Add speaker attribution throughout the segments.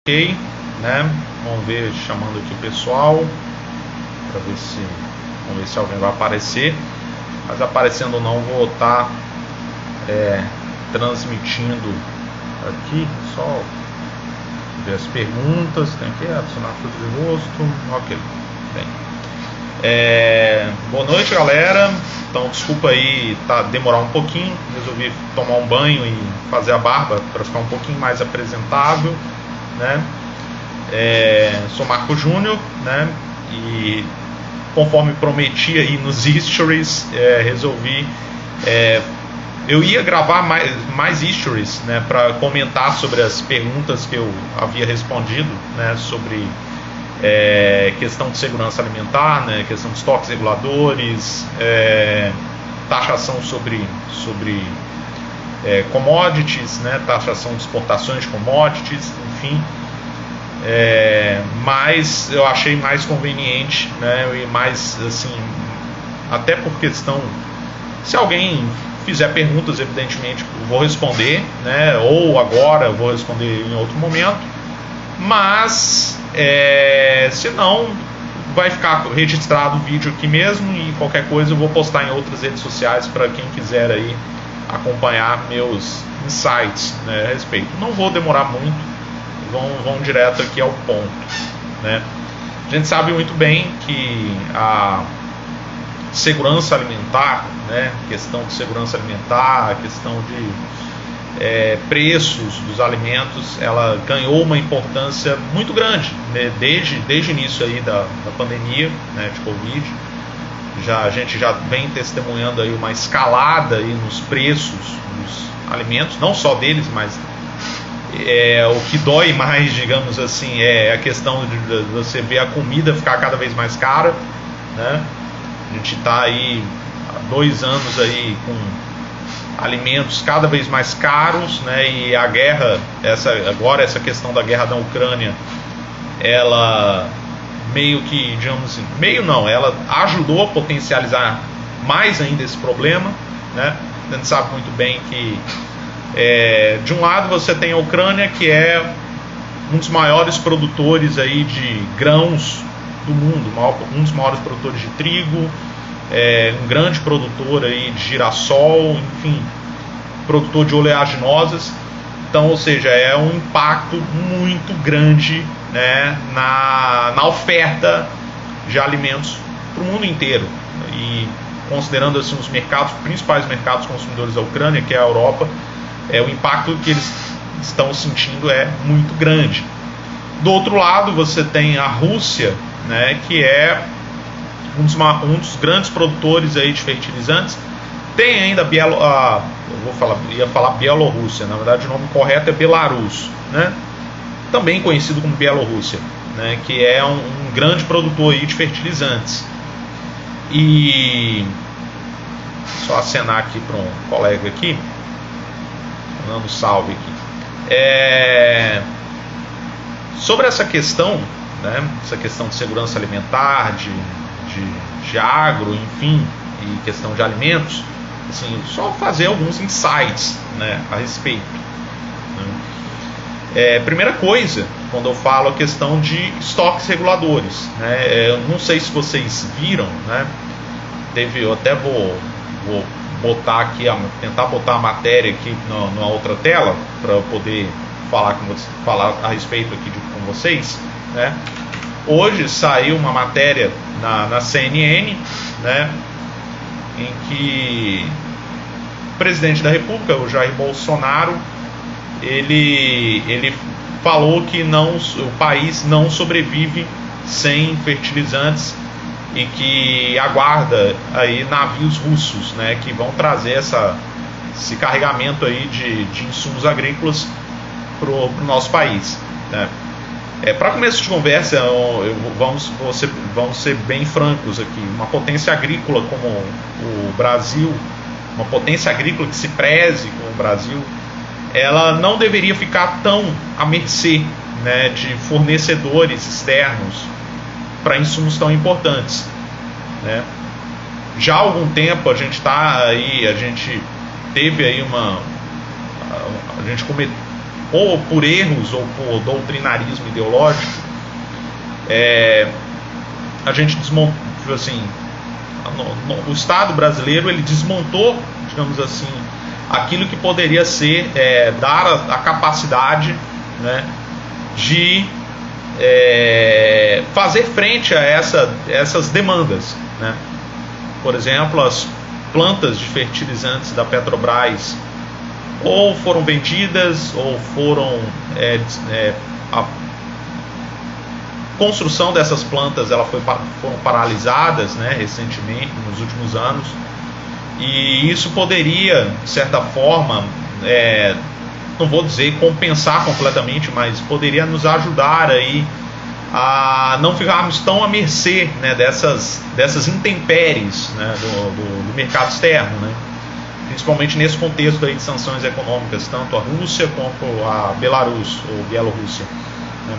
Speaker 1: Ok, né? Vamos ver, chamando aqui o pessoal para ver se, vamos ver se alguém vai aparecer. Mas aparecendo ou não, vou estar transmitindo aqui. Só ver as perguntas. Tem que adicionar foto de rosto. Ok, bem. Boa noite, galera. Então, desculpa aí demorar um pouquinho. Resolvi tomar um banho e fazer a barba para ficar um pouquinho mais apresentável, né? Sou Marco Júnior, né? E conforme prometi aí nos stories, resolvi eu ia gravar mais stories, né, para comentar sobre as perguntas que eu havia respondido, né, sobre questão de segurança alimentar, né, questão de estoques reguladores, taxação sobre commodities, né, taxação de exportações de commodities, enfim. Mas eu achei mais conveniente, né, e mais assim, até por questão, se alguém fizer perguntas, evidentemente eu vou responder, né, ou agora eu vou responder em outro momento, mas se não, vai ficar registrado o vídeo aqui mesmo, e qualquer coisa eu vou postar em outras redes sociais para quem quiser aí acompanhar meus insights, né, a respeito. Não vou demorar muito, vão direto aqui ao ponto, né? A gente sabe muito bem que a segurança alimentar, né, questão de segurança alimentar, a questão de preços dos alimentos, ela ganhou uma importância muito grande, né, desde o início aí da pandemia, né, de Covid. A gente já vem testemunhando aí uma escalada aí nos preços dos alimentos, não só deles, mas o que dói mais, digamos assim, é a questão de você ver a comida ficar cada vez mais cara, né? A gente está aí há 2 anos aí com alimentos cada vez mais caros, né? E a guerra, essa questão da guerra da Ucrânia, ela meio que, digamos assim, meio não, ela ajudou a potencializar mais ainda esse problema, né? A gente sabe muito bem que de um lado você tem a Ucrânia, que é um dos maiores produtores aí de grãos do mundo, um dos maiores produtores de trigo, um grande produtor aí de girassol, enfim, produtor de oleaginosas. Então, ou seja, é um impacto muito grande, né, na oferta de alimentos para o mundo inteiro. E considerando assim os principais mercados consumidores da Ucrânia, que é a Europa, o impacto que eles estão sentindo é muito grande. Do outro lado, você tem a Rússia, né, que é um dos grandes produtores aí de fertilizantes. Tem ainda ia falar Bielorrússia, na verdade o nome correto é Belarus, né? Também conhecido como Bielorrússia, né, que é um grande produtor aí de fertilizantes. E só acenar aqui para um colega aqui, dando salve aqui. Sobre essa questão, né, essa questão de segurança alimentar, de agro, enfim, e questão de alimentos, assim, só fazer alguns insights, né, a respeito, né? Primeira coisa, quando eu falo a questão de estoques reguladores, né, eu não sei se vocês viram, né, eu até vou botar aqui, tentar botar a matéria aqui na outra tela para eu poder falar a respeito aqui com vocês, né? Hoje saiu uma matéria na CNN, né, em que o presidente da República, o Jair Bolsonaro, ele falou que o país não sobrevive sem fertilizantes e que aguarda aí navios russos, né, que vão trazer esse carregamento aí de insumos agrícolas para o nosso país, né? Para começo de conversa, vamos ser bem francos aqui. Uma potência agrícola como o Brasil, uma potência agrícola que se preze como o Brasil, ela não deveria ficar tão à mercê, né, de fornecedores externos para insumos tão importantes, né? Já há algum tempo a gente teve aí ou por erros ou por doutrinarismo ideológico, a gente desmontou, assim, o Estado brasileiro ele desmontou, digamos assim, aquilo que poderia ser dar a capacidade, né, de fazer frente a essas demandas, né? Por exemplo, as plantas de fertilizantes da Petrobras ou foram vendidas ou foram a construção dessas plantas foram paralisadas, né, recentemente, nos últimos anos, e isso poderia, de certa forma, não vou dizer compensar completamente, mas poderia nos ajudar aí a não ficarmos tão à mercê, né, dessas intempéries, né, do mercado externo, né, principalmente nesse contexto aí de sanções econômicas, tanto a Rússia quanto a Belarus ou Bielorrússia, né.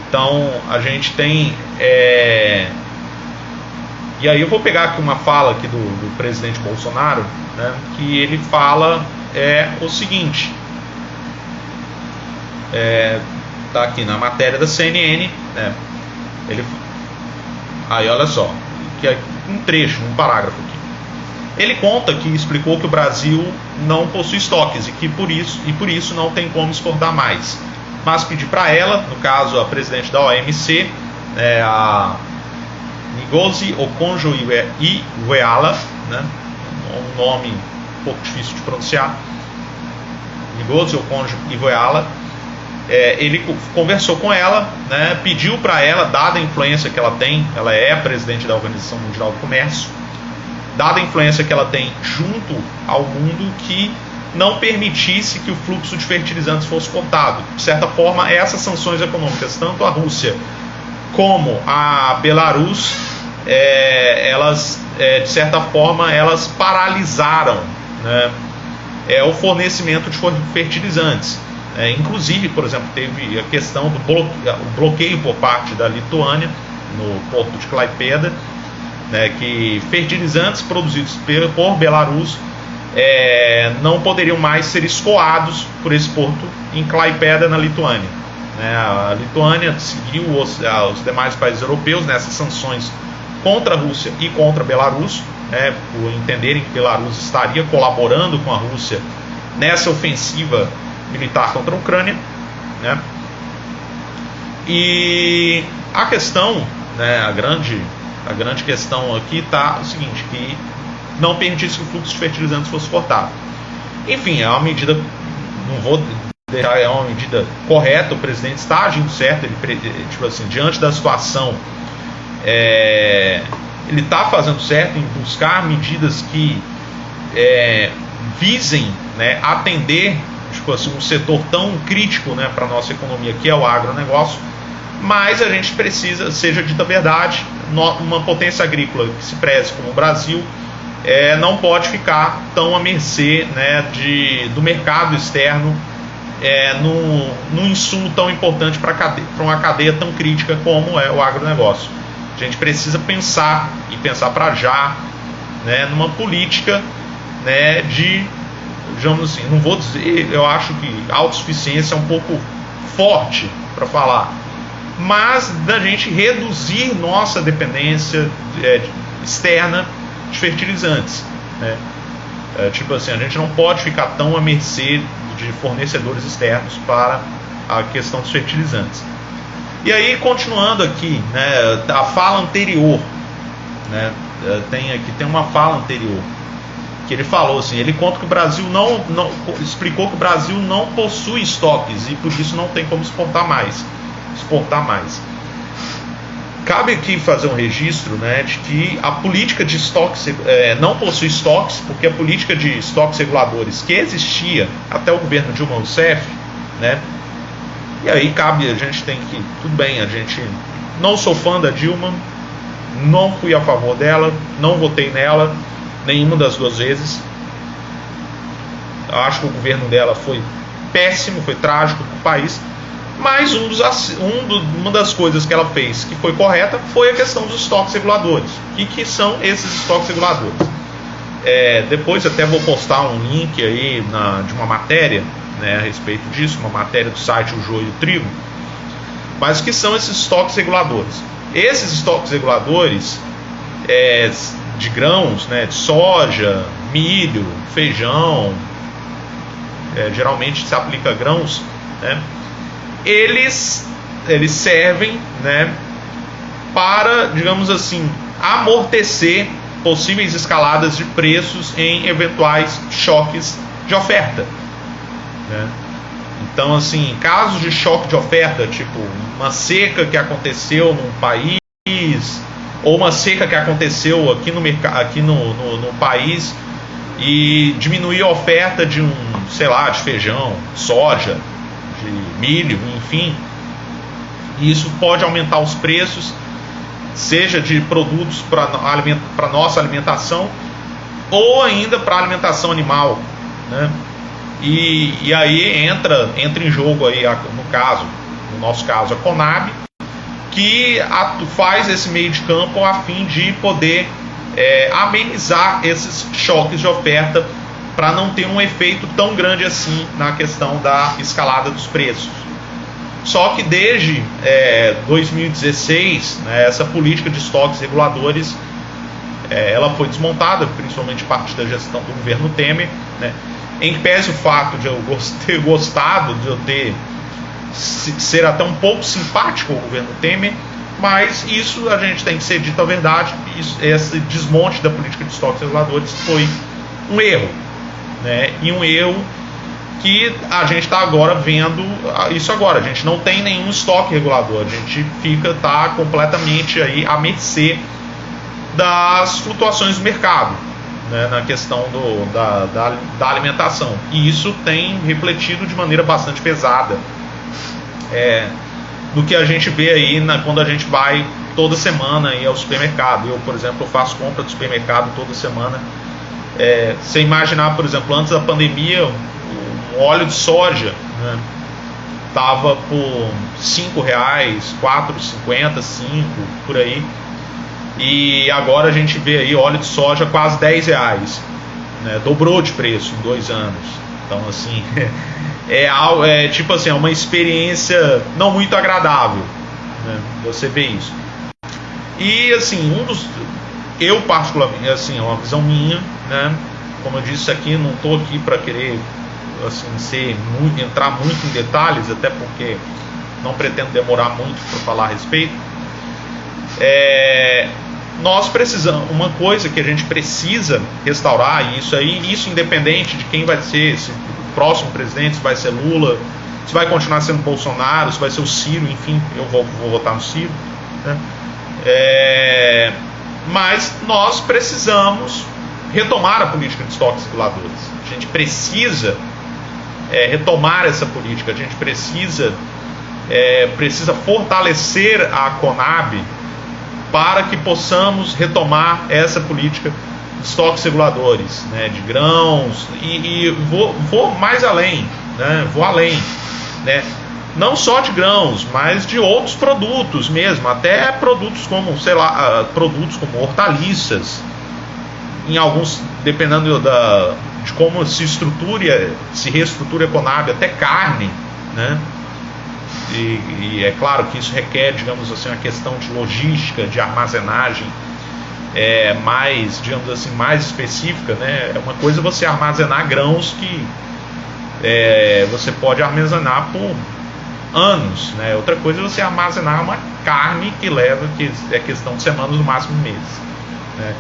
Speaker 1: Então a gente tem e aí eu vou pegar aqui uma fala aqui do presidente Bolsonaro, né, que ele fala o seguinte, tá aqui na matéria da CNN, né, aí olha só, que é um trecho, um parágrafo aqui. Ele conta que explicou que o Brasil não possui estoques e que por isso não tem como exportar mais, mas pedir para ela, no caso a presidente da OMC, a Ngozi Okonjo-Iweala, né, um nome um pouco difícil de pronunciar, Ngozi Okonjo-Iweala, ele conversou com ela, né, pediu para ela, dada a influência que ela tem, ela é a presidente da Organização Mundial do Comércio, dada a influência que ela tem junto ao mundo, que não permitisse que o fluxo de fertilizantes fosse cortado. De certa forma, essas sanções econômicas, tanto a Rússia como a Belarus, elas, de certa forma, elas paralisaram, né, o fornecimento de fertilizantes. Inclusive, por exemplo, teve a questão do bloqueio por parte da Lituânia, no porto de Klaipėda, né, que fertilizantes produzidos por Belarus não poderiam mais ser escoados por esse porto em Klaipėda, na Lituânia. A Lituânia seguiu os demais países europeus nessas sanções contra a Rússia e contra a Belarus, né, por entenderem que Belarus estaria colaborando com a Rússia nessa ofensiva militar contra a Ucrânia, né? E a questão, né, a grande questão aqui está o seguinte, que não permitisse que o fluxo de fertilizantes fosse cortado. Enfim, é uma medida, não vou deixar, é uma medida correta, o presidente está agindo certo, ele, tipo assim, diante da situação, ele está fazendo certo em buscar medidas que visem, né, atender, tipo assim, um setor tão crítico, né, para a nossa economia, que é o agronegócio. Mas a gente precisa, seja dita a verdade, uma potência agrícola que se preze como o Brasil não pode ficar tão à mercê, né, do mercado externo, num insumo tão importante para uma cadeia tão crítica como é o agronegócio. A gente precisa pensar, e pensar para já, né, numa política, né, de, digamos assim, não vou dizer, eu acho que autossuficiência é um pouco forte para falar, mas da gente reduzir nossa dependência externa de fertilizantes, né? Tipo assim, a gente não pode ficar tão à mercê de fornecedores externos para a questão dos fertilizantes. E aí, continuando aqui, né, a fala anterior, né, tem uma fala anterior que ele falou assim, ele conta que o Brasil explicou que o Brasil não possui estoques e por isso não tem como exportar mais. Cabe aqui fazer um registro, né, de que a política de estoques não possui estoques, porque a política de estoques reguladores que existia até o governo Dilma Rousseff, né, e aí a gente tem que, tudo bem, a gente não sou fã da Dilma, não fui a favor dela, não votei nela nenhuma das duas vezes. Eu acho que o governo dela foi péssimo, foi trágico para o país. Mas uma das coisas que ela fez que foi correta foi a questão dos estoques reguladores. O que são esses estoques reguladores? Depois até vou postar um link aí de uma matéria, né, a respeito disso, uma matéria do site O Joio e o Trigo. Mas o que são esses estoques reguladores? Esses estoques reguladores de grãos, né, de soja, milho, feijão, geralmente se aplica a grãos, né, eles servem, né, para, digamos assim, amortecer possíveis escaladas de preços em eventuais choques de oferta, né? Então, assim, casos de choque de oferta, tipo uma seca que aconteceu num país, ou uma seca que aconteceu aqui no país e diminuiu a oferta de de feijão, soja, de milho, enfim. E isso pode aumentar os preços, seja de produtos para nossa alimentação ou ainda para alimentação animal, né? E aí entra em jogo aí, no nosso caso, a Conab, que faz esse meio de campo a fim de poder amenizar esses choques de oferta para não ter um efeito tão grande assim na questão da escalada dos preços. Só que desde 2016, né, essa política de estoques reguladores ela foi desmontada, principalmente parte da gestão do governo Temer, né, em que pese o fato de eu ter gostado, de eu ser até um pouco simpático ao governo Temer, mas isso a gente tem que ser dito a verdade, esse desmonte da política de estoques reguladores foi um erro, né, e um erro que a gente está agora vendo isso agora. A gente não tem nenhum estoque regulador, a gente está completamente aí à mercê das flutuações do mercado, né, na questão da alimentação, e isso tem refletido de maneira bastante pesada no que a gente vê aí quando a gente vai toda semana aí ao supermercado. Eu, por exemplo, faço compra do supermercado toda semana. Você imaginar, por exemplo, antes da pandemia, um óleo de soja, né, estava por R$5, R$4,50, R$5, por aí. E agora a gente vê aí óleo de soja quase R$10, né, dobrou de preço em 2 anos. Então, assim, tipo assim, é uma experiência não muito agradável, né, você vê isso. E assim, eu particularmente, assim, é uma visão minha, né, como eu disse aqui, não estou aqui para querer assim, entrar muito em detalhes, até porque não pretendo demorar muito para falar a respeito. Nós precisamos, uma coisa que a gente precisa restaurar, e isso independente de quem vai ser o próximo presidente, se vai ser Lula, se vai continuar sendo Bolsonaro, se vai ser o Ciro, enfim, eu vou votar no Ciro, né? Mas nós precisamos retomar a política de estoques reguladores. A gente precisa retomar essa política, a gente precisa fortalecer a Conab para que possamos retomar essa política de estoques reguladores, né, de grãos, e vou mais além, né, vou além, né, não só de grãos, mas de outros produtos mesmo, até produtos como, produtos como hortaliças, em alguns, dependendo de como se reestrutura a Conab, até carne, né? E é claro que isso requer, digamos assim, uma questão de logística, de armazenagem mais, digamos assim, mais específica, né? É uma coisa você armazenar grãos que você pode armazenar por anos, né? Outra coisa é você armazenar uma carne que é questão de semanas, no máximo meses, né?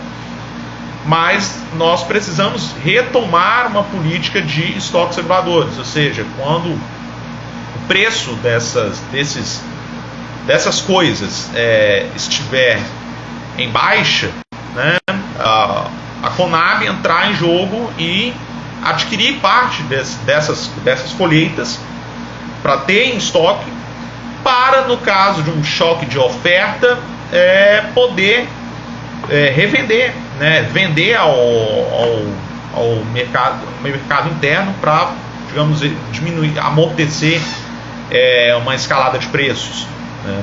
Speaker 1: Mas nós precisamos retomar uma política de estoques reguladores, ou seja, quando o preço dessas coisas estiver em baixa, né, a Conab entrar em jogo e adquirir parte dessas colheitas para ter em estoque, para, no caso de um choque de oferta, poder revender, né, vender ao mercado interno para, digamos, diminuir, amortecer uma escalada de preços, né.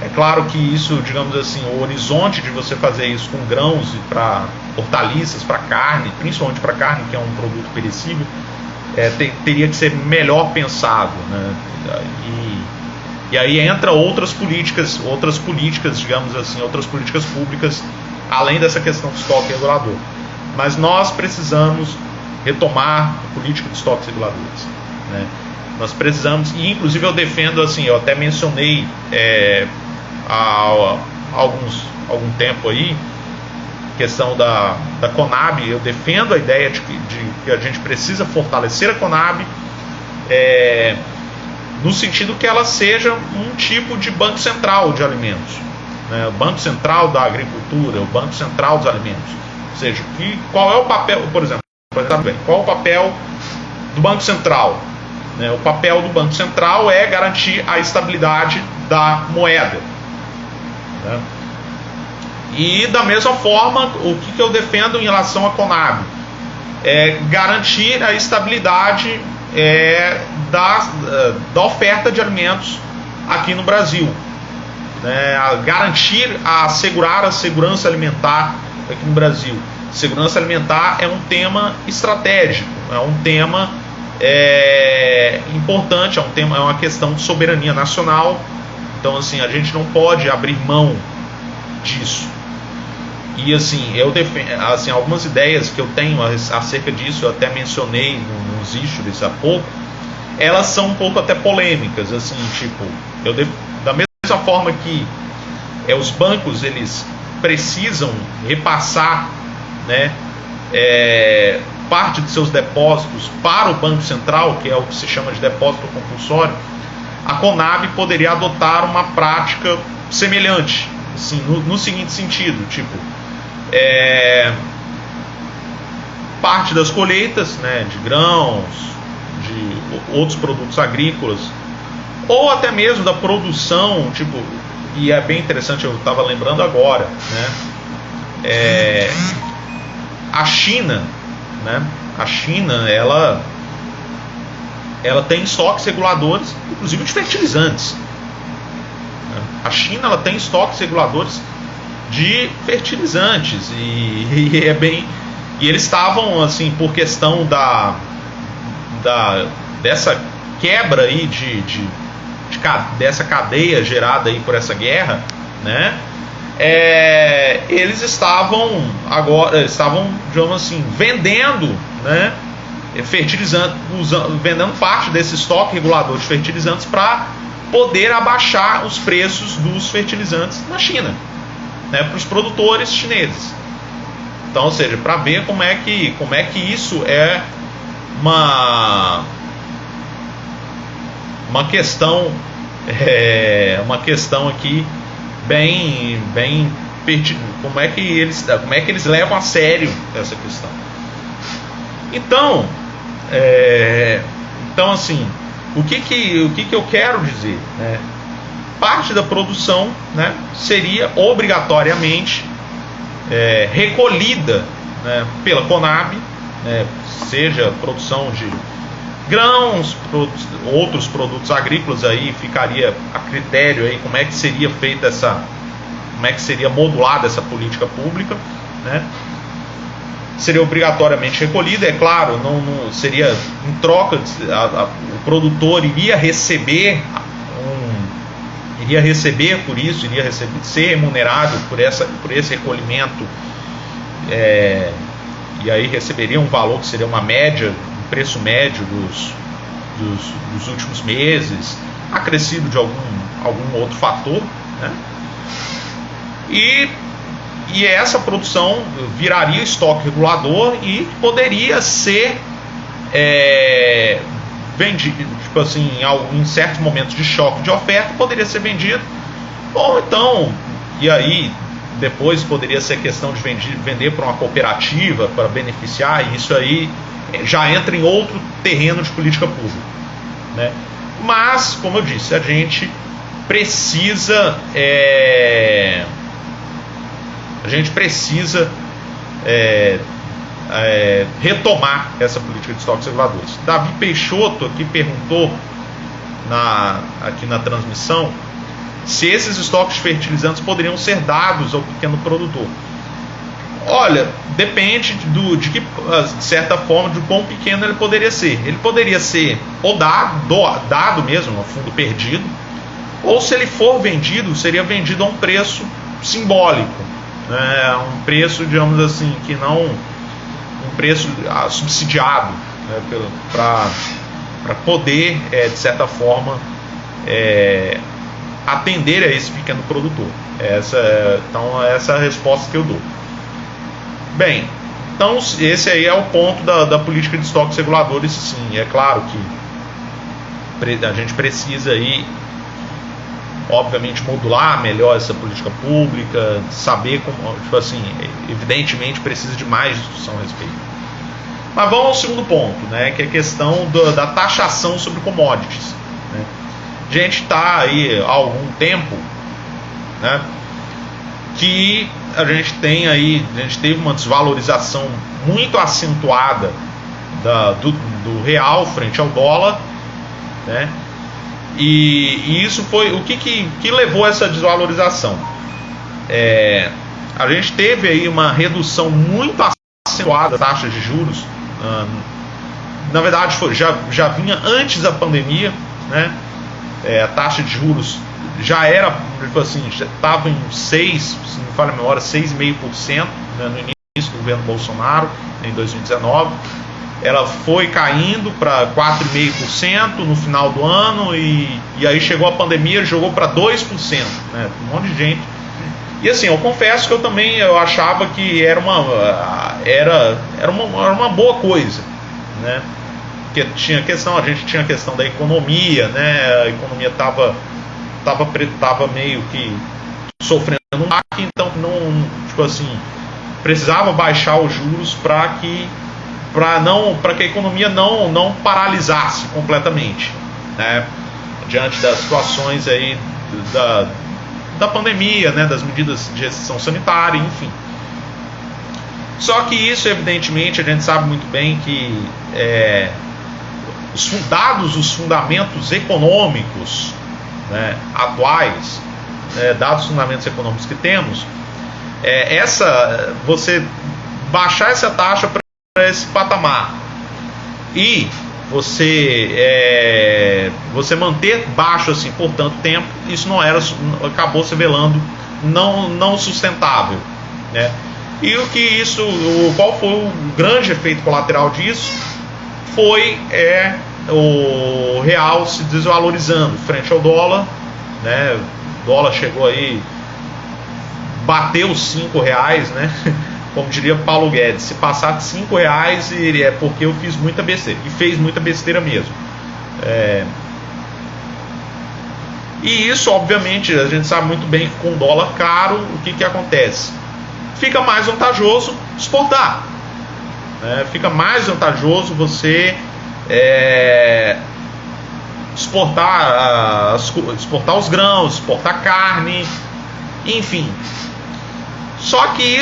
Speaker 1: É claro que isso, digamos assim, o horizonte de você fazer isso com grãos e para hortaliças, para carne, principalmente para carne, que é um produto perecível, teria que ser melhor pensado, né? E aí entra outras políticas, digamos assim, outras políticas públicas, além dessa questão do estoque regulador. Mas nós precisamos retomar a política de estoques reguladores, né? Nós precisamos, e inclusive eu defendo, assim, eu até mencionei há algum tempo aí, questão da Conab. Eu defendo a ideia de que a gente precisa fortalecer a Conab, no sentido que ela seja um tipo de banco central de alimentos, né? O banco central da agricultura, o banco central dos alimentos. Ou seja, qual é o papel, por exemplo, qual é o papel do Banco Central? Né? O papel do Banco Central é garantir a estabilidade da moeda, né? E da mesma forma, o que eu defendo em relação à Conab? É garantir a estabilidade da oferta de alimentos aqui no Brasil, né? Assegurar a segurança alimentar aqui no Brasil. Segurança alimentar é um tema estratégico, é um tema importante, é uma questão de soberania nacional. Então, assim, a gente não pode abrir mão disso. E assim, eu defendo, assim, algumas ideias que eu tenho acerca disso, eu até mencionei nos issues há pouco, elas são um pouco até polêmicas, assim, tipo, da mesma forma que os bancos, eles precisam repassar, né, parte de seus depósitos para o Banco Central, que é o que se chama de depósito compulsório, a Conab poderia adotar uma prática semelhante, assim, no seguinte sentido, tipo, parte das colheitas, né, de grãos, de outros produtos agrícolas, ou até mesmo da produção, tipo, e é bem interessante, eu estava lembrando agora, né, a China, né, ela tem estoques reguladores, inclusive de fertilizantes. A China, ela tem estoques reguladores de fertilizantes, e eles estavam, assim, por questão dessa quebra aí dessa cadeia gerada aí por essa guerra, né? Eles estavam, digamos assim, vendendo, né, fertilizantes, vendendo parte desse estoque regulador de fertilizantes para poder abaixar os preços dos fertilizantes na China, né, para os produtores chineses. Então, ou seja, para ver como é que isso é uma questão aqui bem como é que eles levam a sério essa questão. Então, assim, o que eu quero dizer, né? Parte da produção, né, seria obrigatoriamente recolhida, né, pela Conab, né, seja produção de grãos, outros produtos agrícolas, aí ficaria a critério aí como é que seria feita como é que seria modulada essa política pública, né? Seria obrigatoriamente recolhida, é claro, não seria em troca, o produtor iria receber por isso, ser remunerado por esse recolhimento, e aí receberia um valor que seria uma média, um preço médio dos últimos meses, acrescido de algum outro fator, né? E essa produção viraria estoque regulador e poderia ser vendido, tipo assim, em certos momentos de choque de oferta, poderia ser vendido, ou então, e aí depois poderia ser questão de vender para uma cooperativa para beneficiar, e isso aí já entra em outro terreno de política pública, né? Mas, como eu disse, a gente precisa retomar essa política de estoques reguladores. Davi Peixoto aqui perguntou aqui na transmissão se esses estoques de fertilizantes poderiam ser dados ao pequeno produtor. Olha, depende de certa forma, de quão pequeno ele poderia ser. Ele poderia ser ou dado mesmo, a fundo perdido, ou se ele for vendido, seria vendido a um preço simbólico, né? Um preço, digamos assim, que não um preço subsidiado, né? Para poder, de certa forma, atender a esse pequeno produtor. Então, essa é a resposta que eu dou. Bem, então esse aí é o ponto da política de estoques reguladores. Sim, é claro que a gente precisa aí, obviamente, modular melhor essa política pública, saber como, tipo assim, evidentemente precisa de mais discussão a respeito. Mas vamos ao segundo ponto, né, que é a questão da taxação sobre commodities, né? A gente está aí há algum tempo, né, que a gente teve uma desvalorização muito acentuada do real frente ao dólar, né? E isso foi o que levou a essa desvalorização. A gente teve aí uma redução muito acentuada das taxas de juros. Na verdade, já vinha antes da pandemia, né? A taxa de juros já era, tipo assim, já estava em 6, se não me falha a memória, 6,5%, né, no início do governo Bolsonaro, em 2019. Ela foi caindo para 4,5% no final do ano e aí chegou a pandemia e jogou para 2%, né, um monte de gente. E assim, eu confesso que eu achava que era uma boa coisa, né? Porque a gente tinha a questão da economia, né? A economia estava meio que sofrendo um baque, então não, tipo assim, precisava baixar os juros para que a economia não paralisasse completamente, né? Diante das situações aí da pandemia, né? Das medidas de restrição sanitária, enfim. Só que isso, evidentemente, a gente sabe muito bem que dados os fundamentos econômicos, né, atuais, dados os fundamentos econômicos que temos, você baixar essa taxa para esse patamar e você manter baixo assim por tanto tempo, isso acabou se revelando não sustentável, né? E qual foi o grande efeito colateral disso? Foi o real se desvalorizando frente ao dólar, né? O dólar chegou aí, bateu os R$5, né? Como diria Paulo Guedes, se passar de R$5 é porque eu fiz muita besteira, e fez muita besteira mesmo. E isso, obviamente, a gente sabe muito bem que com o dólar caro, o que acontece? Fica mais vantajoso exportar, né? Fica mais vantajoso você exportar os grãos, exportar carne, enfim. Só que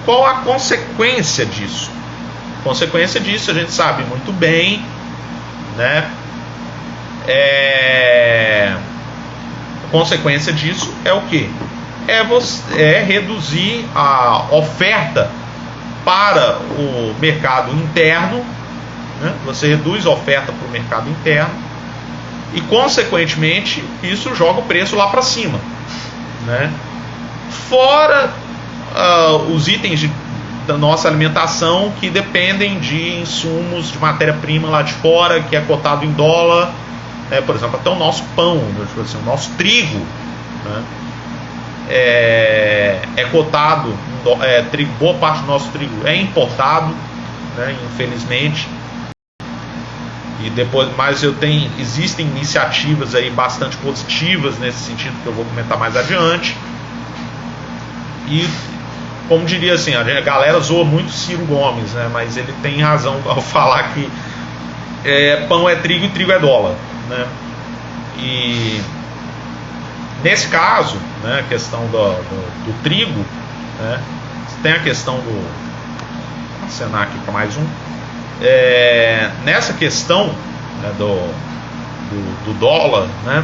Speaker 1: qual a consequência disso? A consequência disso a gente sabe muito bem, né? A consequência disso é o quê? É reduzir a oferta para o mercado interno, né? Você reduz a oferta para o mercado interno e, consequentemente, isso joga o preço lá para cima, né? Fora os itens da nossa alimentação que dependem de insumos de matéria-prima lá de fora, que é cotado em dólar, né? Por exemplo, até o nosso pão, assim, o nosso trigo, né? É cotado, boa parte do nosso trigo é importado, né? Infelizmente. E depois, mas existem iniciativas aí bastante positivas nesse sentido que eu vou comentar mais adiante. E, como diria assim, a galera zoa muito Ciro Gomes, né? Mas ele tem razão ao falar que pão é trigo e trigo é dólar, né? E nesse caso, né, a questão do trigo, né, tem a questão vou acenar aqui para mais um. Nessa questão, né, do dólar, né?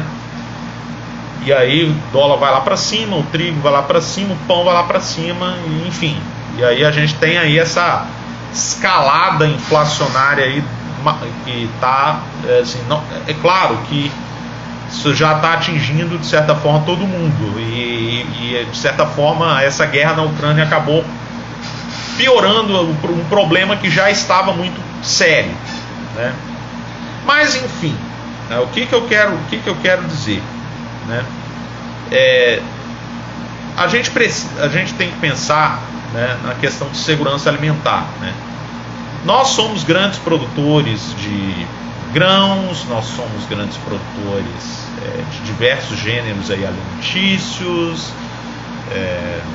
Speaker 1: E aí o dólar vai lá para cima, o trigo vai lá para cima, o pão vai lá para cima, e, enfim. E aí a gente tem aí essa escalada inflacionária aí que está, assim, é claro que isso já está atingindo de certa forma todo mundo e de certa forma essa guerra na Ucrânia acabou piorando um problema que já estava muito sério, né? Mas enfim, né, o que eu quero dizer, né? A gente tem que pensar, né, na questão de segurança alimentar, né? Nós somos grandes produtores de grãos, nós somos grandes produtores de diversos gêneros aí alimentícios,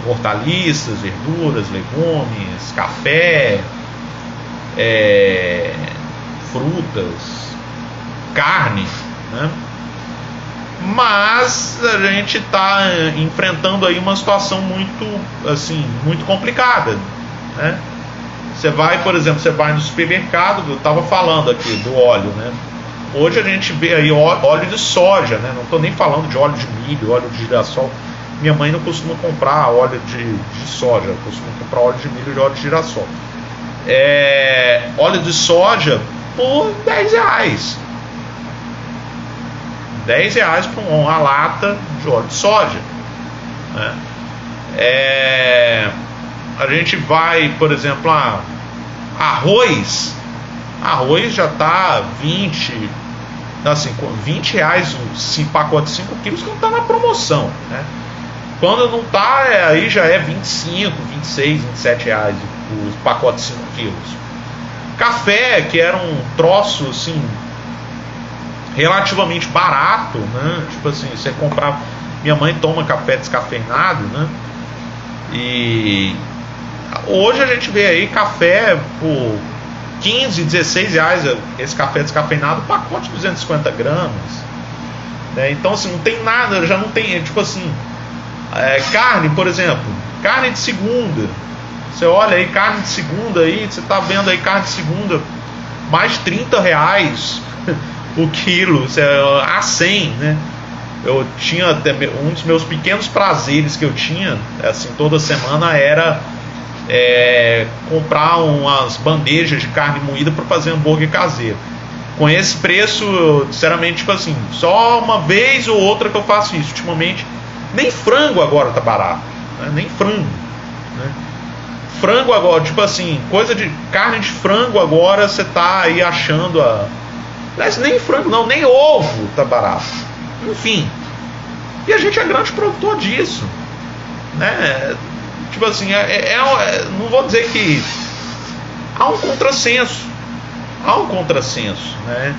Speaker 1: hortaliças, verduras, legumes, café, frutas, carne, né? Mas a gente está enfrentando aí uma situação muito complicada, né? Você vai, por exemplo, no supermercado, eu estava falando aqui do óleo, né? Hoje a gente vê aí óleo de soja, né? Não estou nem falando de óleo de milho, óleo de girassol. Minha mãe não costuma comprar óleo de soja, costuma comprar óleo de milho e óleo de girassol. Óleo de soja por R$10. R$10 por uma lata de óleo de soja, né? A gente vai, por exemplo, arroz já está R$20, esse pacote de 5 quilos que não está na promoção, né? Quando não está, aí já é 25, 26, R$27 o pacote de 5 quilos. Café, que era um troço assim relativamente barato, né? Tipo assim, você comprava. Minha mãe toma café descafeinado, né? E hoje a gente vê aí café por R$15, R$16 esse café descafeinado, pacote de 250 gramas, né? Então assim, não tem nada, já não tem, tipo assim, carne, por exemplo, carne de segunda, você olha aí, carne de segunda aí, você tá vendo aí carne de segunda mais de R$30 o quilo, a 100, né? Eu tinha até um dos meus pequenos prazeres que eu tinha, assim, toda semana era comprar umas bandejas de carne moída para fazer hambúrguer caseiro. Com esse preço, sinceramente, tipo assim, só uma vez ou outra que eu faço isso. Ultimamente, nem frango agora tá barato, né? Nem frango, né? Frango agora, tipo assim, coisa de carne de frango agora você tá aí achando Aliás, nem frango não, nem ovo tá barato. Enfim, e a gente é grande produtor disso, né? Tipo assim, não vou dizer que há um contrassenso, né?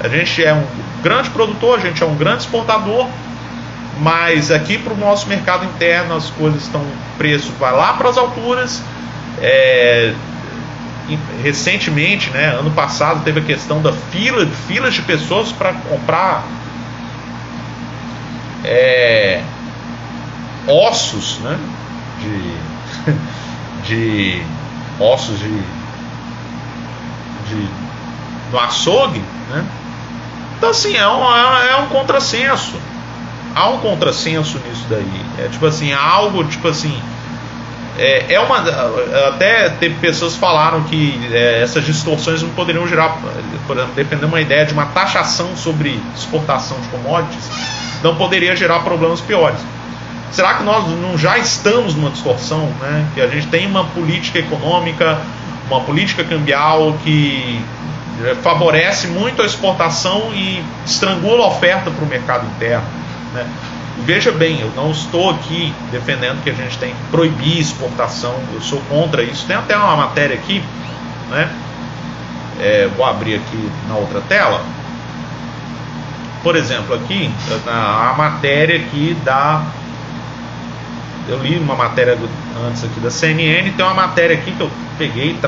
Speaker 1: A gente é um grande produtor, a gente é um grande exportador, mas aqui para o nosso mercado interno as coisas estão, o preço vai lá para as alturas. Recentemente, né, ano passado, teve a questão da filas de pessoas para comprar ossos, né, de ossos no açougue, né? Então assim, é um contrassenso. Há um contrassenso nisso daí. Tipo assim, algo tipo assim. Até teve pessoas que falaram que essas distorções não poderiam gerar, por exemplo, defender uma ideia de uma taxação sobre exportação de commodities, não poderia gerar problemas piores. Será que nós não já estamos numa distorção, né? Que a gente tem uma política econômica, uma política cambial que favorece muito a exportação e estrangula a oferta para o mercado interno, né? Veja bem, eu não estou aqui defendendo que a gente tem que proibir exportação, eu sou contra isso. Tem até uma matéria aqui, né? Vou abrir aqui na outra tela. Por exemplo, aqui, a matéria aqui eu li uma matéria antes aqui da CNN, tem uma matéria aqui que eu peguei,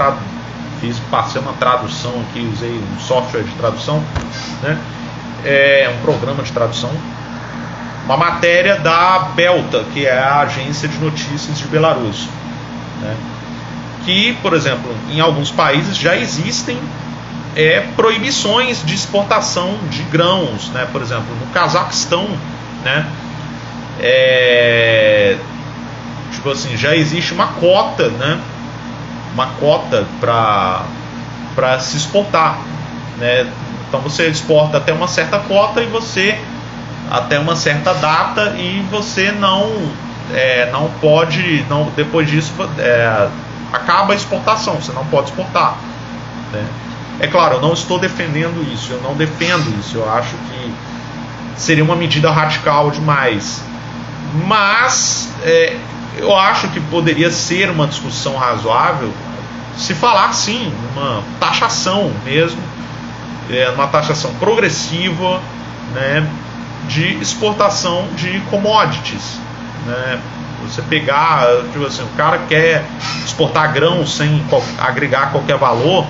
Speaker 1: passei uma tradução aqui, usei um software de tradução, né? Um programa de tradução. Uma matéria da Belta, que é a agência de notícias de Belarus, né? Que, por exemplo, em alguns países já existem proibições de exportação de grãos, né? Por exemplo, no Cazaquistão, né? tipo assim, já existe uma cota, né? Uma cota para se exportar, né? Então você exporta até uma certa cota e você até uma certa data, e você não pode, não, depois disso acaba a exportação, você não pode exportar, né? É claro, eu não estou defendendo isso, eu não defendo isso, eu acho que seria uma medida radical demais, mas eu acho que poderia ser uma discussão razoável se falar sim uma taxação mesmo, uma taxação progressiva, né, de exportação de commodities, né? Você pegar, tipo assim, o cara quer exportar grão sem agregar qualquer valor,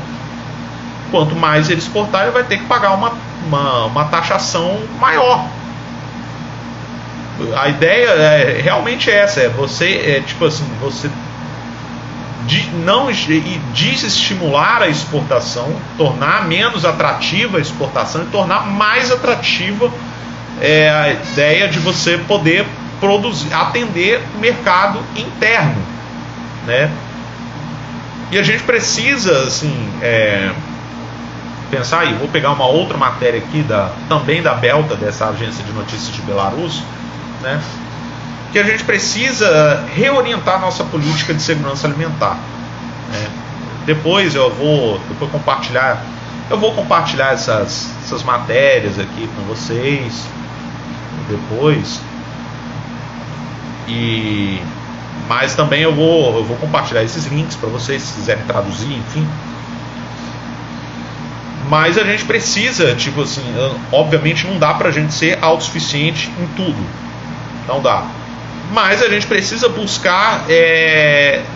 Speaker 1: quanto mais ele exportar, ele vai ter que pagar uma taxação maior. A ideia é realmente essa, tipo assim, você não desestimular a exportação, tornar menos atrativa a exportação e tornar mais atrativa a ideia de você poder produzir, atender o mercado interno, né? E a gente precisa, assim, pensar aí. Vou pegar uma outra matéria aqui também da Belta, dessa agência de notícias de Belarus, né? Que a gente precisa reorientar nossa política de segurança alimentar, né? Depois eu vou compartilhar essas matérias aqui com vocês depois, mas também eu vou compartilhar esses links para vocês, se quiserem traduzir, enfim. Mas a gente precisa, tipo assim, obviamente não dá pra gente ser autossuficiente em tudo, não dá, mas a gente precisa buscar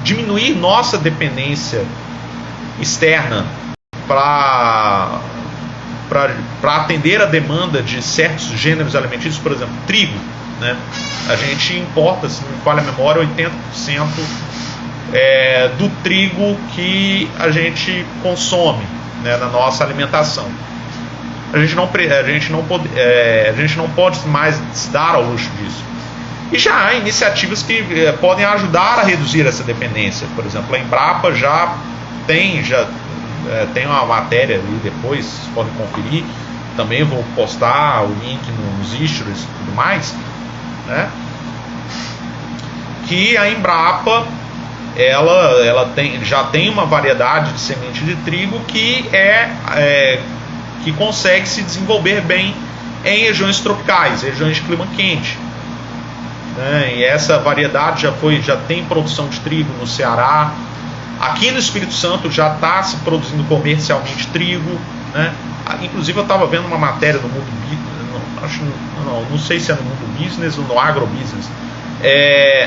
Speaker 1: diminuir nossa dependência externa para atender a demanda de certos gêneros alimentícios. Por exemplo, trigo, né? A gente importa, se não me falha a memória, 80% do trigo que a gente consome, né, na nossa alimentação. A gente não pode mais se dar ao luxo disso. E já há iniciativas que podem ajudar a reduzir essa dependência. Por exemplo, a Embrapa já tem uma matéria ali, depois vocês podem conferir. Também vou postar o link nos stories e tudo mais, né? Que a Embrapa já tem uma variedade de semente de trigo que consegue se desenvolver bem em regiões tropicais, regiões de clima quente, né? E essa variedade já tem produção de trigo no Ceará. Aqui no Espírito Santo já está se produzindo comercialmente trigo, né? Inclusive eu estava vendo uma matéria no Mundo não sei se é no Mundo Business ou no Agrobusiness,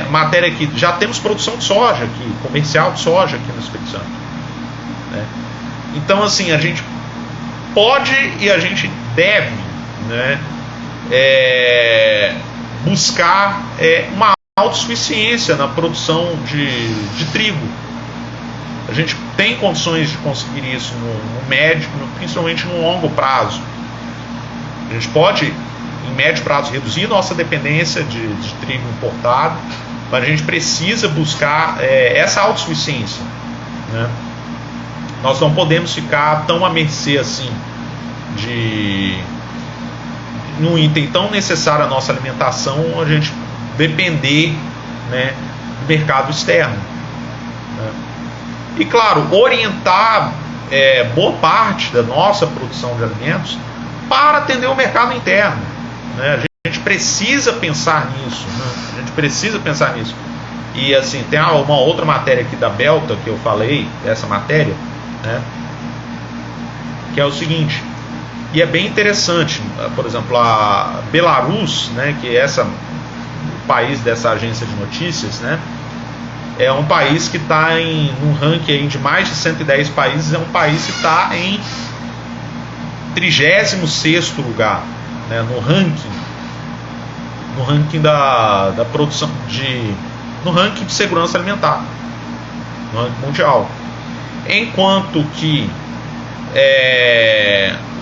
Speaker 1: matéria aqui, já temos produção de soja aqui, comercial de soja aqui no Espírito Santo, né? Então, assim, a gente pode e a gente deve, né, buscar uma autossuficiência na produção de trigo. A gente tem condições de conseguir isso no médio, principalmente no longo prazo. A gente pode, em médio prazo, reduzir nossa dependência de trigo importado, mas a gente precisa buscar essa autossuficiência, né? Nós não podemos ficar tão à mercê assim num item tão necessário à nossa alimentação, a gente depender, né, do mercado externo, né? E claro, orientar boa parte da nossa produção de alimentos para atender o mercado interno, né? A gente precisa pensar nisso, né? A gente precisa pensar nisso. E assim, tem uma outra matéria aqui da Belta que eu falei, essa matéria, né, que é o seguinte, e é bem interessante. Por exemplo, a Belarus, né, que é o país dessa agência de notícias, né, é um país que está num ranking aí de mais de 110 países, é um país que está em 36º lugar, né, no ranking da produção no ranking de segurança alimentar, no ranking mundial. Enquanto que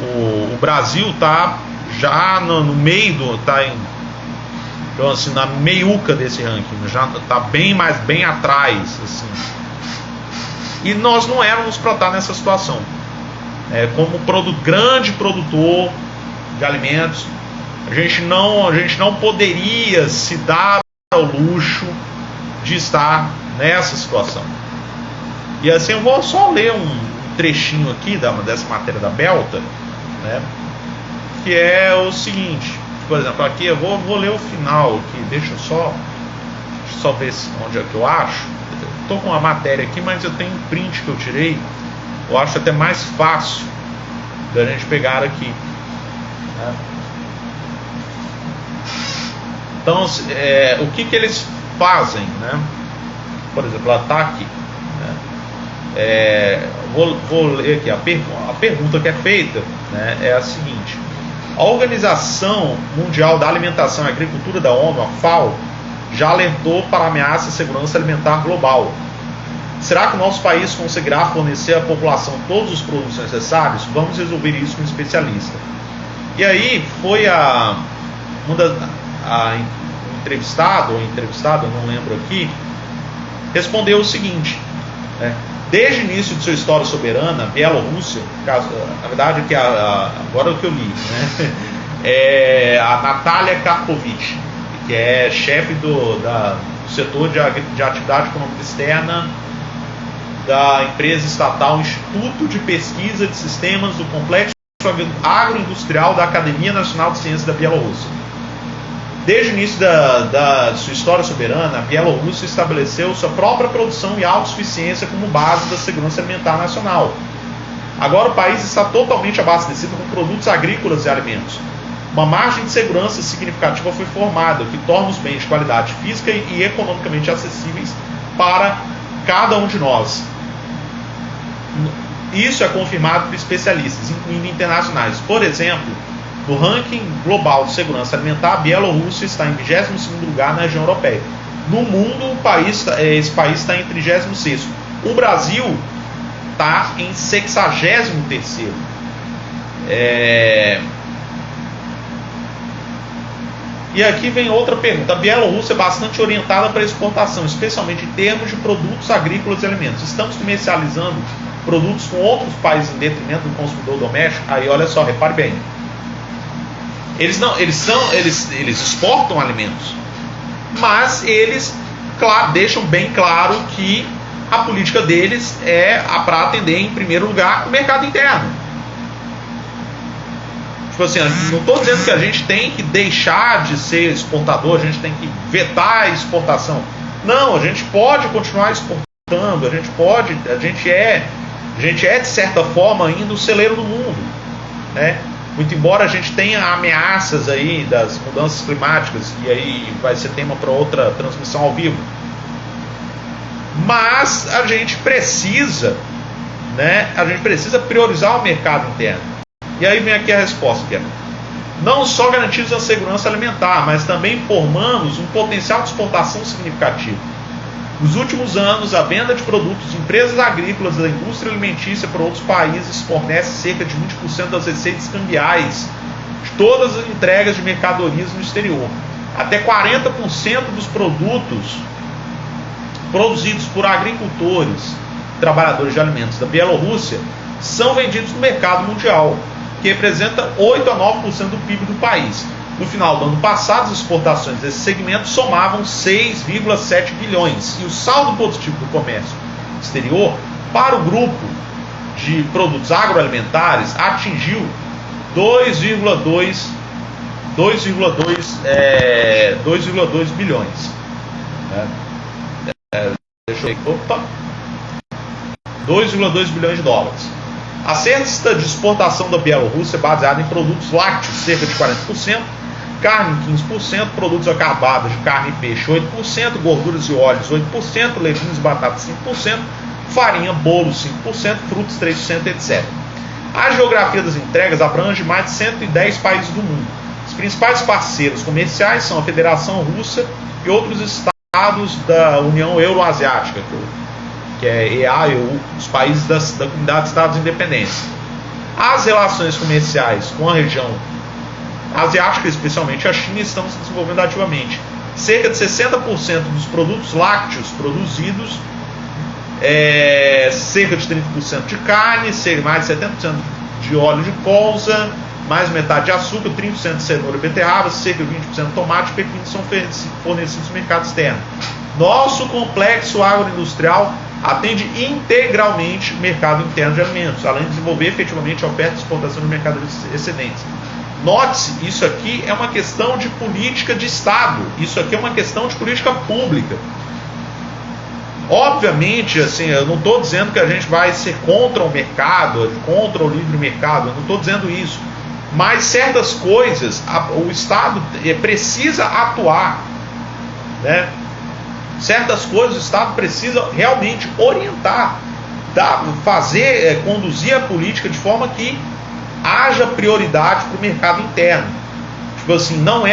Speaker 1: o Brasil está já no meio está Então, assim, na meiuca desse ranking, já está bem atrás, assim. E nós não éramos para estar nessa situação. Como grande produtor de alimentos, a gente não poderia se dar ao luxo de estar nessa situação. E assim, eu vou só ler um trechinho aqui dessa matéria da Belta, né, que é o seguinte. Por exemplo, aqui eu vou ler o final aqui, deixa eu só ver onde é que eu acho. Estou com a matéria aqui, mas eu tenho um print que eu tirei. Eu acho até mais fácil da gente pegar aqui, né? Então, o que eles fazem, né? Por exemplo, ela está aqui, né? Vou ler aqui a pergunta que é feita, né, é a seguinte: a Organização Mundial da Alimentação e Agricultura da ONU, a FAO, já alertou para a ameaça à segurança alimentar global. Será que o nosso país conseguirá fornecer à população todos os produtos necessários? Vamos resolver isso com um especialista. E aí foi a entrevistada, eu não lembro aqui, respondeu o seguinte, né? Desde o início de sua história soberana, a Bielorrússia, na verdade, agora é o que eu li, né? É a Natália Karpovich, que é chefe do setor de atividade econômica externa da empresa estatal Instituto de Pesquisa de Sistemas do Complexo Agroindustrial da Academia Nacional de Ciências da Bielorrússia. Desde o início da sua história soberana, a Bielorrússia estabeleceu sua própria produção e autossuficiência como base da segurança alimentar nacional. Agora o país está totalmente abastecido com produtos agrícolas e alimentos. Uma margem de segurança significativa foi formada, o que torna os bens de qualidade física e economicamente acessíveis para cada um de nós. Isso é confirmado por especialistas, incluindo internacionais. Por exemplo, no ranking global de segurança alimentar, a Bielorrússia está em 22º lugar na região europeia. No mundo, esse país está em 36º. O Brasil está em 63º. E aqui vem outra pergunta. A Bielorrússia é bastante orientada para exportação, especialmente em termos de produtos agrícolas e alimentos. Estamos comercializando produtos com outros países em detrimento do consumidor doméstico? Aí olha só, repare bem. Eles exportam alimentos, mas eles deixam bem claro que a política deles é para atender em primeiro lugar o mercado interno. Tipo assim, não estou dizendo que a gente tem que deixar de ser exportador, a gente tem que vetar a exportação. Não, a gente pode continuar exportando, a gente é de certa forma ainda o celeiro do mundo, né? Muito embora a gente tenha ameaças aí das mudanças climáticas, e aí vai ser tema para outra transmissão ao vivo. Mas a gente precisa, né? A gente precisa priorizar o mercado interno. E aí vem aqui a resposta, que é: não só garantimos a segurança alimentar, mas também formamos um potencial de exportação significativo. Nos últimos anos, a venda de produtos de empresas agrícolas da indústria alimentícia para outros países fornece cerca de 20% das receitas cambiais de todas as entregas de mercadorias no exterior. Até 40% dos produtos produzidos por agricultores, trabalhadores de alimentos da Bielorrússia, são vendidos no mercado mundial, que representa 8 a 9% do PIB do país. No final do ano passado, as exportações desse segmento somavam 6,7 bilhões. E o saldo positivo do comércio exterior para o grupo de produtos agroalimentares atingiu 2,2 bilhões. Deixa eu ver. 2,2 bilhões de dólares. A cesta de exportação da Bielorrússia é baseada em produtos lácteos, cerca de 40%, carne 15%, produtos acabados de carne e peixe 8%, gorduras e óleos 8%, legumes e batatas 5%, farinha, bolos 5%, frutos 3%, etc. A geografia das entregas abrange mais de 110 países do mundo. Os principais parceiros comerciais são a Federação Russa e outros estados da União Euroasiática, que é EA-EU, os países da Comunidade de Estados Independentes. As relações comerciais com a região asiática, especialmente a China, estão se desenvolvendo ativamente. cerca de 60% dos produtos lácteos produzidos, cerca de 30% de carne, mais de 70% de óleo de colza, mais metade de açúcar, 30% de cenoura e beterraba, cerca de 20% de tomate e pepino são fornecidos no mercado externo. Nosso complexo agroindustrial atende integralmente o mercado interno de alimentos, além de desenvolver efetivamente a oferta de exportação no mercado excedentes. Note-se, isso aqui é uma questão de política de Estado, isso aqui é uma questão de política pública. Obviamente, assim, eu não estou dizendo que a gente vai ser contra o mercado, contra o livre mercado, eu não estou dizendo isso. Mas certas coisas, o Estado precisa atuar, né? Certas coisas o Estado precisa realmente orientar, conduzir a política de forma que haja prioridade para o mercado interno. Tipo assim, não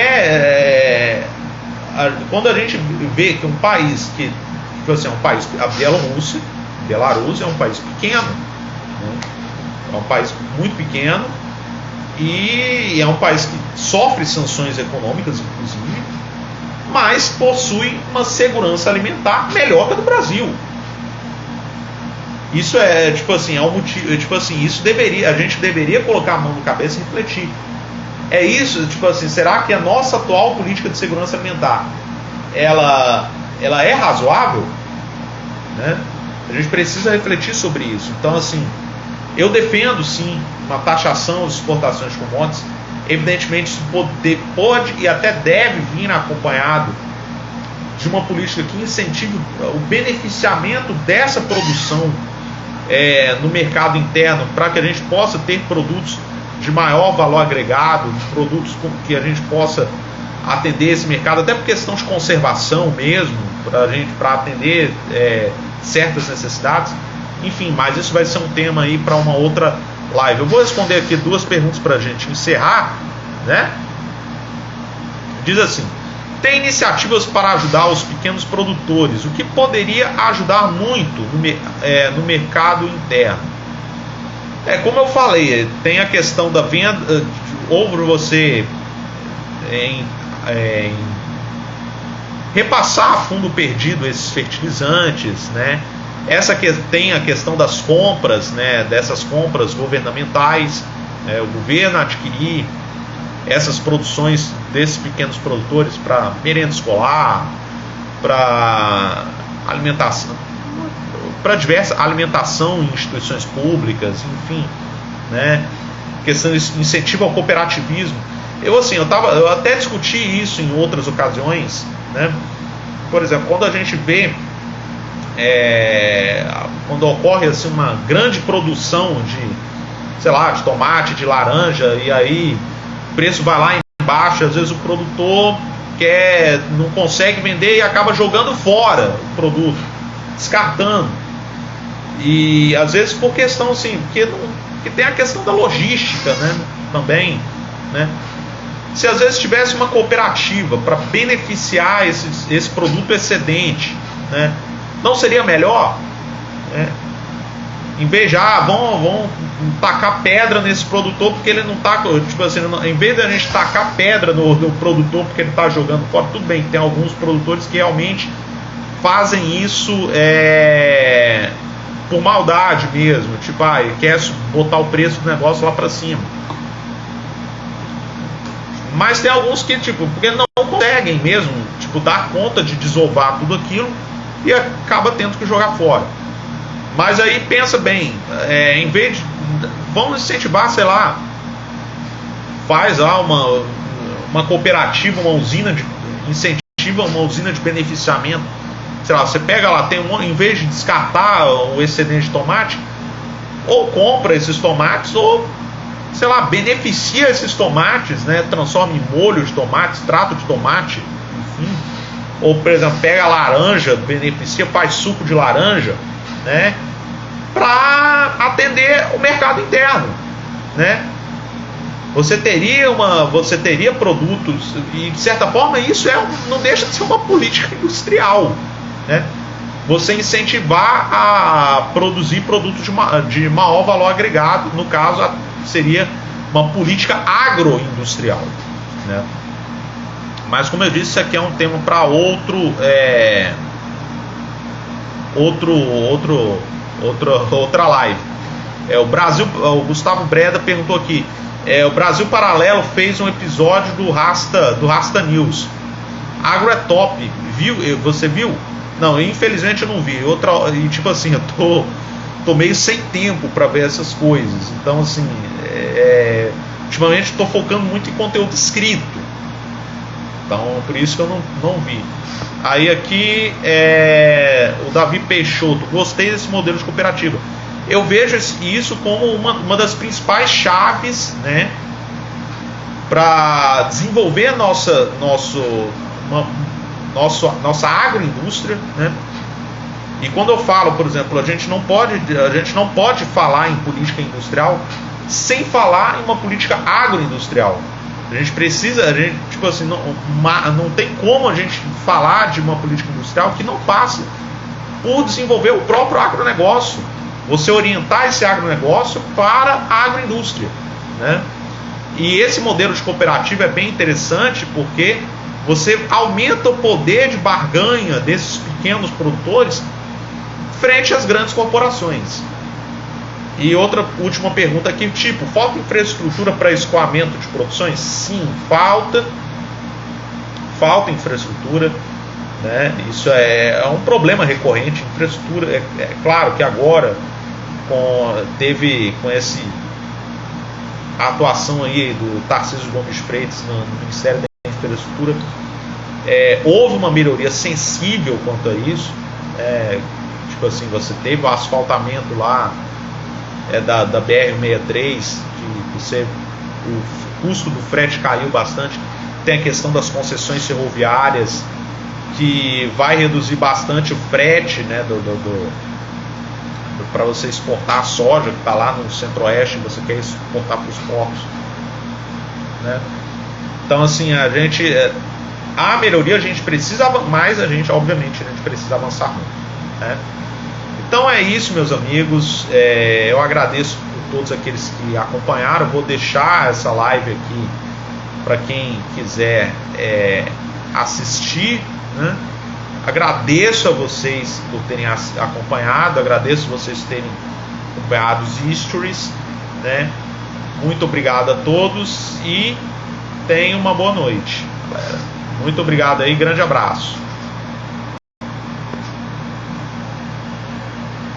Speaker 1: quando a gente vê que um país que, tipo assim, a Bielorrússia é um país pequeno, né? É um país muito pequeno e é um país que sofre sanções econômicas, inclusive, mas possui uma segurança alimentar melhor que a do Brasil. Isso é, tipo assim, isso a gente deveria colocar a mão na cabeça e refletir. É isso, tipo assim, será que a nossa atual política de segurança alimentar, ela é razoável? Né? A gente precisa refletir sobre isso. Então, assim, eu defendo, sim, uma taxação das exportações de commodities. Evidentemente, isso pode e até deve vir acompanhado de uma política que incentive o beneficiamento dessa produção no mercado interno, para que a gente possa ter produtos de maior valor agregado, produtos que a gente possa atender esse mercado, até por questão de conservação mesmo, para atender certas necessidades. Enfim, mas isso vai ser um tema aí para uma outra live. Eu vou responder aqui duas perguntas para a gente encerrar, né? Diz assim: tem iniciativas para ajudar os pequenos produtores, o que poderia ajudar muito no mercado interno? Como eu falei, tem a questão da venda, ou você repassar a fundo perdido esses fertilizantes, né? Tem a questão das compras, né? Dessas compras governamentais, o governo adquirir essas produções desses pequenos produtores para merenda escolar, para alimentação, para diversa alimentação em instituições públicas, enfim, né? Questão de incentivo ao cooperativismo. Eu até discuti isso em outras ocasiões, né? Por exemplo, quando a gente vê quando ocorre assim uma grande produção de tomate, de laranja, e aí o preço vai lá embaixo, às vezes o produtor não consegue vender e acaba jogando fora o produto, descartando. E às vezes por questão assim, porque tem a questão da logística, né, também, né? Se às vezes tivesse uma cooperativa para beneficiar esse produto excedente, né, não seria melhor? Em vez de vão tacar pedra nesse produtor porque ele não está, tipo assim, em vez de a gente tacar pedra no produtor porque ele está jogando fora, tudo bem, tem alguns produtores que realmente fazem isso por maldade mesmo, tipo, ele quer botar o preço do negócio lá para cima. Mas tem alguns que, porque não conseguem mesmo, dar conta de desovar tudo aquilo e acaba tendo que jogar fora. Mas aí pensa bem, em vez de, vamos incentivar, sei lá, faz lá uma cooperativa, uma usina incentiva uma usina de beneficiamento. Sei lá, você pega lá, em vez de descartar o excedente de tomate, ou compra esses tomates, ou, sei lá, beneficia esses tomates, né? Transforma em molho de tomate, extrato de tomate, enfim. Ou, por exemplo, pega a laranja, beneficia, faz suco de laranja, né? Para atender o mercado interno, né? Você teria produtos, e de certa forma isso não deixa de ser uma política industrial, né? Você incentivar a produzir produtos de maior valor agregado, no caso seria uma política agroindustrial, né? Mas como eu disse, isso aqui é um tema para outra live. O Gustavo Breda perguntou aqui. O Brasil Paralelo fez um episódio do Rasta News. Agro é top. Você viu? Não, infelizmente eu não vi. E tipo assim, eu tô meio sem tempo para ver essas coisas. Então assim, ultimamente estou focando muito em conteúdo escrito. Então por isso que eu não vi. Aí aqui o Davi Peixoto. Gostei desse modelo de cooperativa. Eu vejo isso como uma das principais chaves, né, para desenvolver a nossa agroindústria, né? E quando eu falo, por exemplo, a gente não pode falar em política industrial sem falar em uma política agroindustrial. A gente precisa, tipo assim, não tem como a gente falar de uma política industrial que não passe por desenvolver o próprio agronegócio. Você orientar esse agronegócio para a agroindústria, né? E esse modelo de cooperativa é bem interessante porque você aumenta o poder de barganha desses pequenos produtores frente às grandes corporações. E outra última pergunta aqui, tipo, falta infraestrutura para escoamento de produções? Sim, falta infraestrutura, né? Isso é um problema recorrente. Infraestrutura, é claro que agora com essa atuação aí do Tarcísio Gomes Freitas no Ministério da Infraestrutura, houve uma melhoria sensível quanto a isso. Tipo assim, você teve o asfaltamento lá da BR-163, o custo do frete caiu bastante. Tem a questão das concessões ferroviárias, que vai reduzir bastante o frete, né, para você exportar a soja que está lá no centro-oeste, você quer exportar para os portos, né? Então assim, a melhoria a gente precisa, mas obviamente a gente precisa avançar muito, né? Então é isso, meus amigos. Eu agradeço por todos aqueles que acompanharam. Vou deixar essa live aqui para quem quiser assistir, né? Agradeço a vocês por terem acompanhado, agradeço vocês terem acompanhado os stories, né? Muito obrigado a todos e tenham uma boa noite, galera. Muito obrigado aí, grande abraço.